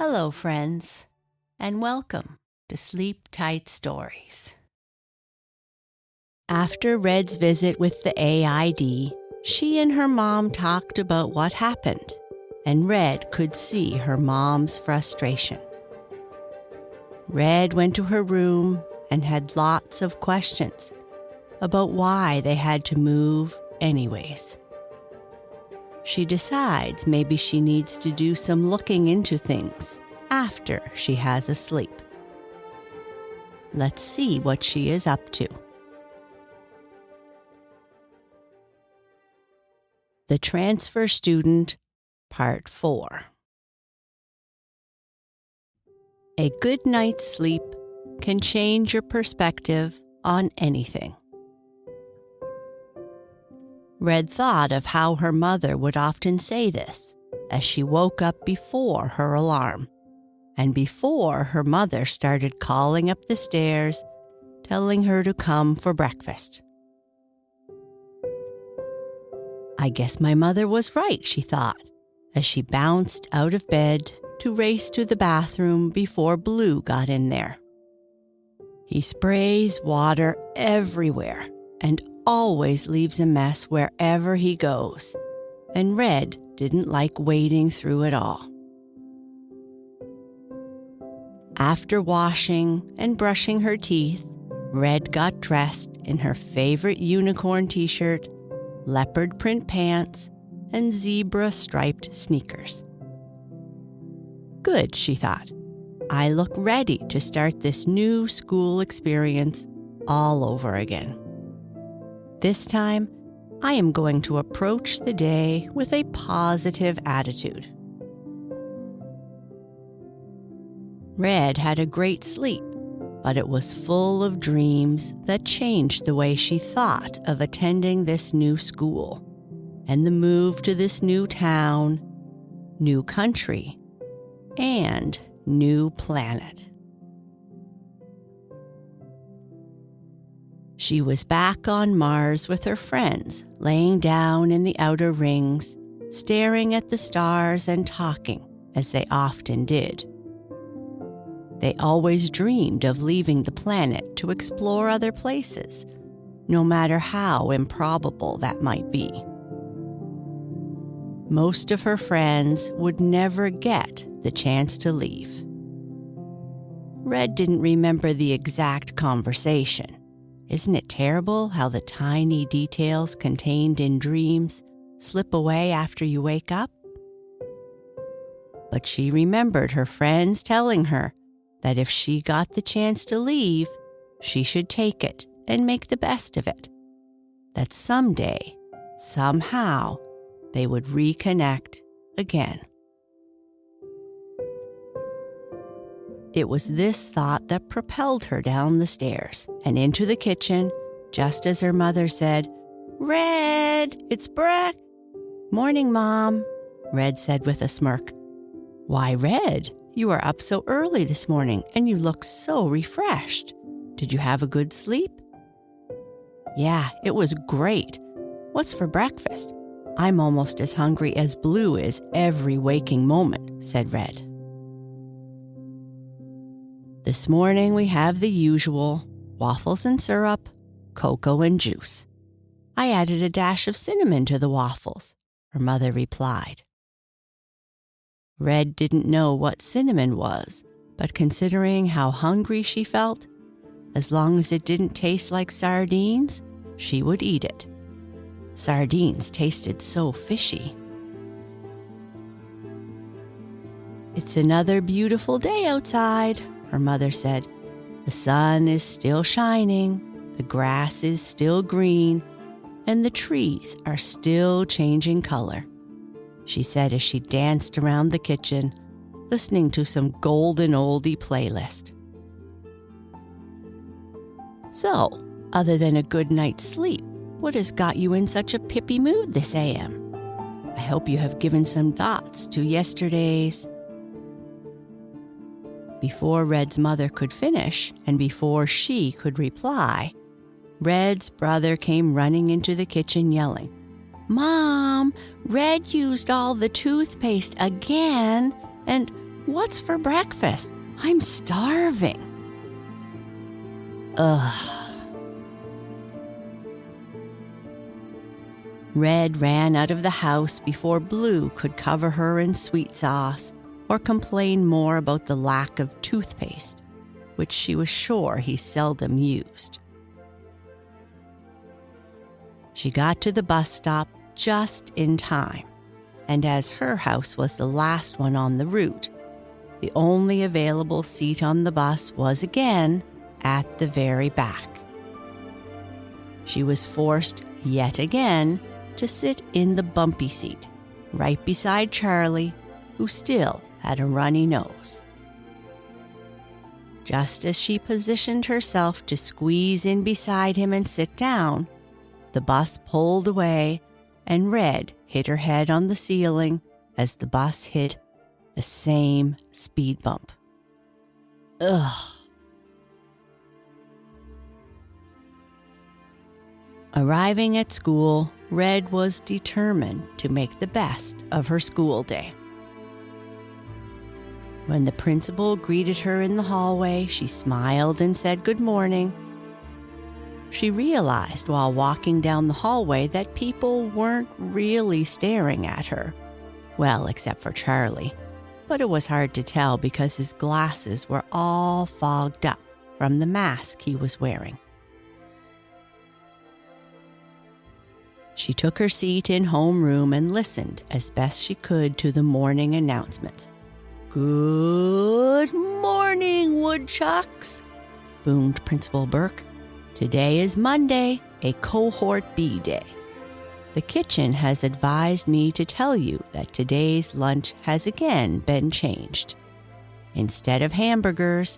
Hello, friends, and welcome to Sleep Tight Stories. After Red's visit with the AID, she and her mom talked about what happened, and Red could see her mom's frustration. Red went to her room and had lots of questions about why they had to move anyways. She decides maybe she needs to do some looking into things after she has a sleep. Let's see what she is up to. The Transfer Student, Part 4. A good night's sleep can change your perspective on anything. Red thought of how her mother would often say this as she woke up before her alarm and before her mother started calling up the stairs, telling her to come for breakfast. I guess my mother was right, she thought, as she bounced out of bed to race to the bathroom before Blue got in there. He sprays water everywhere and always leaves a mess wherever he goes, and Red didn't like wading through it all. After washing and brushing her teeth, Red got dressed in her favorite unicorn t-shirt, leopard print pants, and zebra-striped sneakers. Good, she thought. I look ready to start this new school experience all over again. This time, I am going to approach the day with a positive attitude. Red had a great sleep, but it was full of dreams that changed the way she thought of attending this new school and the move to this new town, new country, and new planet. She was back on Mars with her friends, laying down in the outer rings, staring at the stars and talking, as they often did. They always dreamed of leaving the planet to explore other places, no matter how improbable that might be. Most of her friends would never get the chance to leave. Red didn't remember the exact conversation. Isn't it terrible how the tiny details contained in dreams slip away after you wake up? But she remembered her friends telling her that if she got the chance to leave, she should take it and make the best of it. That someday, somehow, they would reconnect again. It was this thought that propelled her down the stairs and into the kitchen, just as her mother said, "Red, it's Morning, Mom," Red said with a smirk. "Why, Red, you are up so early this morning and you look so refreshed. Did you have a good sleep?" "Yeah, it was great. What's for breakfast? I'm almost as hungry as Blue is every waking moment," said Red. "This morning we have the usual waffles and syrup, cocoa and juice. I added a dash of cinnamon to the waffles," her mother replied. Red didn't know what cinnamon was, but considering how hungry she felt, as long as it didn't taste like sardines, she would eat it. Sardines tasted so fishy. "It's another beautiful day outside," her mother said. "The sun is still shining, the grass is still green, and the trees are still changing color," she said as she danced around the kitchen, listening to some golden oldie playlist. "So, other than a good night's sleep, what has got you in such a pippy mood this AM? I hope you have given some thoughts to yesterday's..." Before Red's mother could finish, and before she could reply, Red's brother came running into the kitchen yelling, "Mom, Red used all the toothpaste again, and What's for breakfast? I'm starving. Ugh. Red ran out of the house before Blue could cover her in sweet sauce or complain more about the lack of toothpaste, which she was sure he seldom used. She got to the bus stop just in time, and as her house was the last one on the route, the only available seat on the bus was again at the very back. She was forced yet again to sit in the bumpy seat, right beside Charlie, who still had a runny nose. Just as she positioned herself to squeeze in beside him and sit down, the bus pulled away and Red hit her head on the ceiling as the bus hit the same speed bump. Ugh. Arriving at school, Red was determined to make the best of her school day. When the principal greeted her in the hallway, she smiled and said good morning. She realized while walking down the hallway that people weren't really staring at her. Well, except for Charlie, but it was hard to tell because his glasses were all fogged up from the mask he was wearing. She took her seat in homeroom and listened as best she could to the morning announcements. "Good morning, woodchucks," boomed Principal Burke. "Today is Monday, a Cohort B day. The kitchen has advised me to tell you that today's lunch has again been changed. Instead of hamburgers,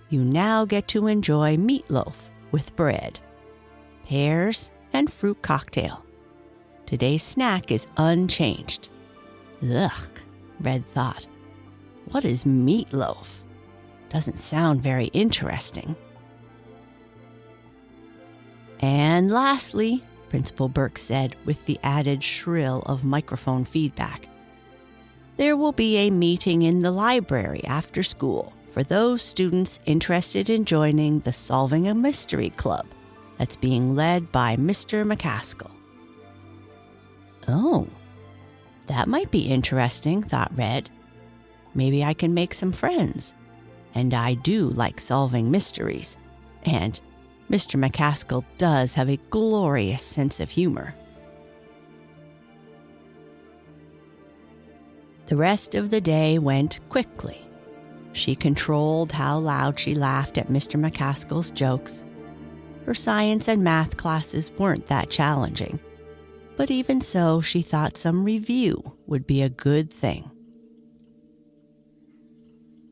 you now get to enjoy meatloaf with bread, pears, and fruit cocktail. Today's snack is unchanged." Ugh, Red thought. What is meatloaf? Doesn't sound very interesting. "And lastly," Principal Burke said with the added shrill of microphone feedback, "there will be a meeting in the library after school for those students interested in joining the Solving a Mystery Club that's being led by Mr. McCaskill." Oh, that might be interesting, thought Red. Maybe I can make some friends. And I do like solving mysteries. And Mr. McCaskill does have a glorious sense of humor. The rest of the day went quickly. She controlled how loud she laughed at Mr. McCaskill's jokes. Her science and math classes weren't that challenging. But even so, she thought some review would be a good thing.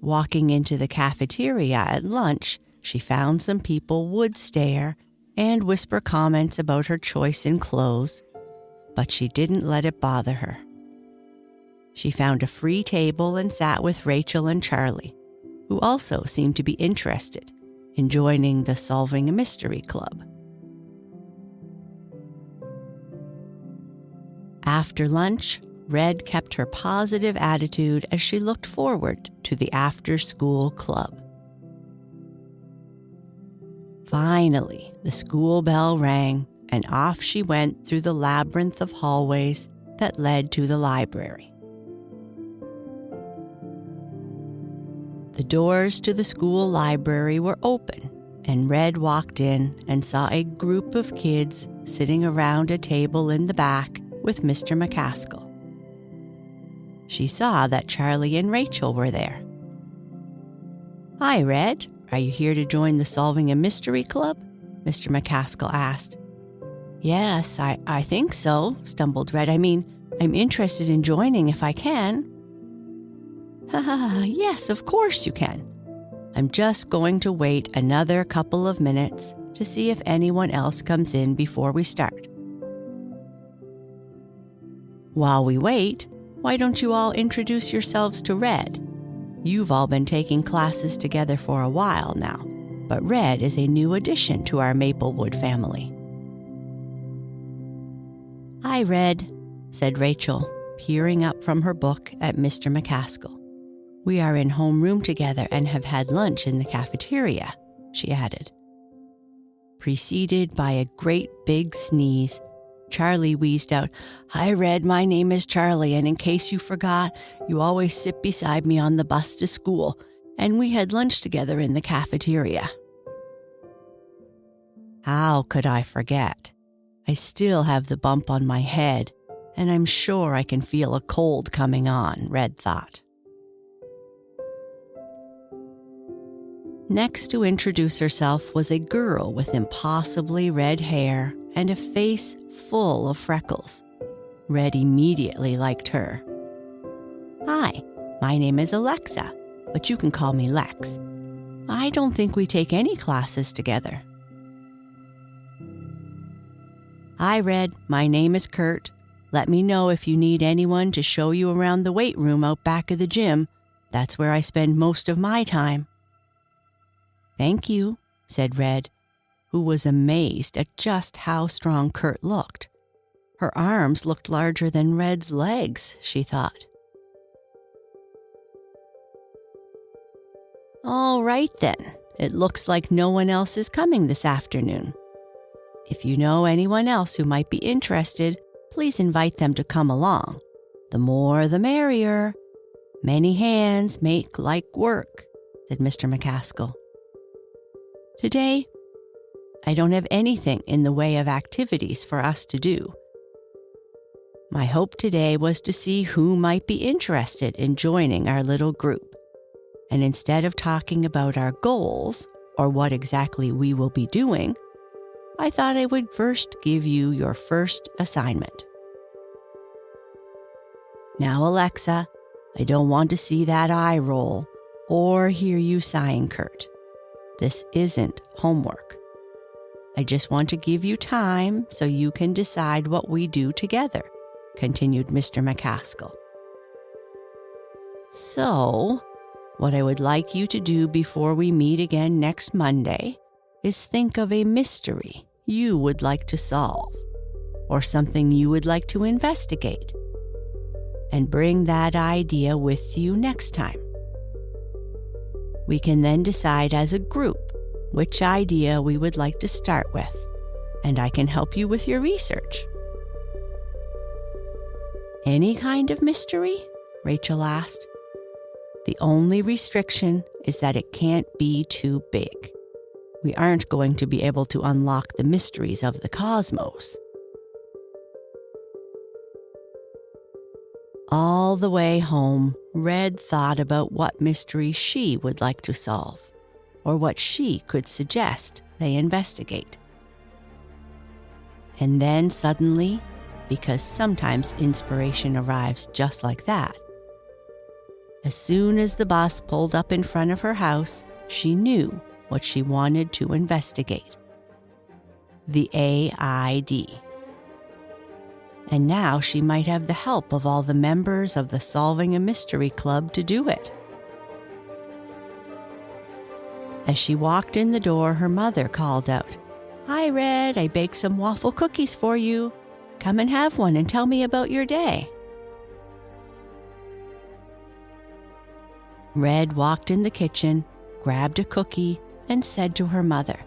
Walking into the cafeteria at lunch, she found some people would stare and whisper comments about her choice in clothes, but she didn't let it bother her. She found a free table and sat with Rachel and Charlie, who also seemed to be interested in joining the Solving a Mystery Club. After lunch, Red kept her positive attitude as she looked forward to the after-school club. Finally, the school bell rang, and off she went through the labyrinth of hallways that led to the library. The doors to the school library were open, and Red walked in and saw a group of kids sitting around a table in the back with Mr. McCaskill. She saw that Charlie and Rachel were there. "Hi, Red. Are you here to join the Solving a Mystery Club?" Mr. McCaskill asked. "Yes, I think so," stumbled Red. I'm interested in joining if I can." "Yes, of course you can. I'm just going to wait another couple of minutes to see if anyone else comes in before we start. While we wait, why don't you all introduce yourselves to Red? You've all been taking classes together for a while now, but Red is a new addition to our Maplewood family." "Hi, Red," said Rachel, peering up from her book at Mr. McCaskill. We are in homeroom together and have had lunch in the cafeteria," she added. Preceded by a great big sneeze, Charlie wheezed out, "Hi, Red, my name is Charlie, and in case you forgot, you always sit beside me on the bus to school, and we had lunch together in the cafeteria." How could I forget? I still have the bump on my head, and I'm sure I can feel a cold coming on, Red thought. Next to introduce herself was a girl with impossibly red hair and a face full of freckles. Red immediately liked her. "Hi, my name is Alexa, but you can call me Lex. I don't think we take any classes together." "Hi, Red, my name is Kurt. Let me know if you need anyone to show you around the weight room out back of the gym. That's where I spend most of my time." "Thank you," said Red, who was amazed at just how strong Kurt looked. Her arms looked larger than Red's legs, she thought. "All right then, it looks like no one else is coming this afternoon. If you know anyone else who might be interested, please invite them to come along. The more the merrier. Many hands make light work," said Mr. McCaskill. "Today, I don't have anything in the way of activities for us to do. My hope today was to see who might be interested in joining our little group. And instead of talking about our goals or what exactly we will be doing, I thought I would first give you your first assignment. Now, Alexa, I don't want to see that eye roll or hear you sighing, Kurt. This isn't homework. I just want to give you time so you can decide what we do together," continued Mr. McCaskill. "So, what I would like you to do before we meet again next Monday is think of a mystery you would like to solve, or something you would like to investigate, and bring that idea with you next time. We can then decide as a group which idea we would like to start with, and I can help you with your research." "Any kind of mystery?" Rachel asked. "The only restriction is that it can't be too big. We aren't going to be able to unlock the mysteries of the cosmos." All the way home, Red thought about what mystery she would like to solve, or what she could suggest they investigate. And then suddenly, because sometimes inspiration arrives just like that, as soon as the bus pulled up in front of her house, she knew what she wanted to investigate: the AID. And now she might have the help of all the members of the Solving a Mystery Club to do it. As she walked in the door, her mother called out, "Hi, Red, I baked some waffle cookies for you. Come and have one and tell me about your day." Red walked in the kitchen, grabbed a cookie, and said to her mother,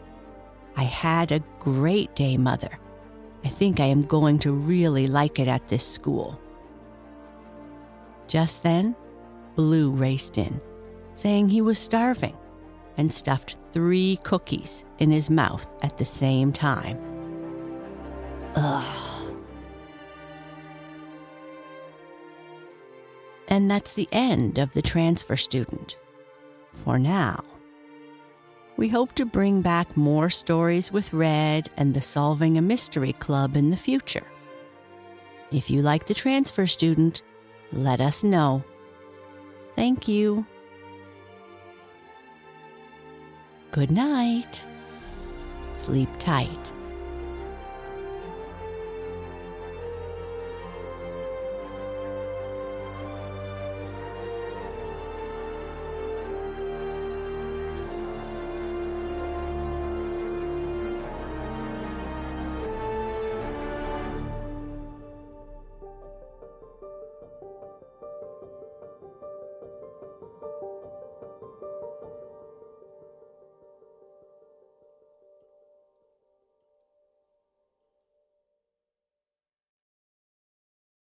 "I had a great day, Mother. I think I am going to really like it at this school." Just then, Blue raced in, saying he was starving, and stuffed 3 cookies in his mouth at the same time. Ugh. And that's the end of The Transfer Student. For now. We hope to bring back more stories with Red and the Solving a Mystery Club in the future. If you like The Transfer Student, let us know. Thank you. Good night. Sleep tight.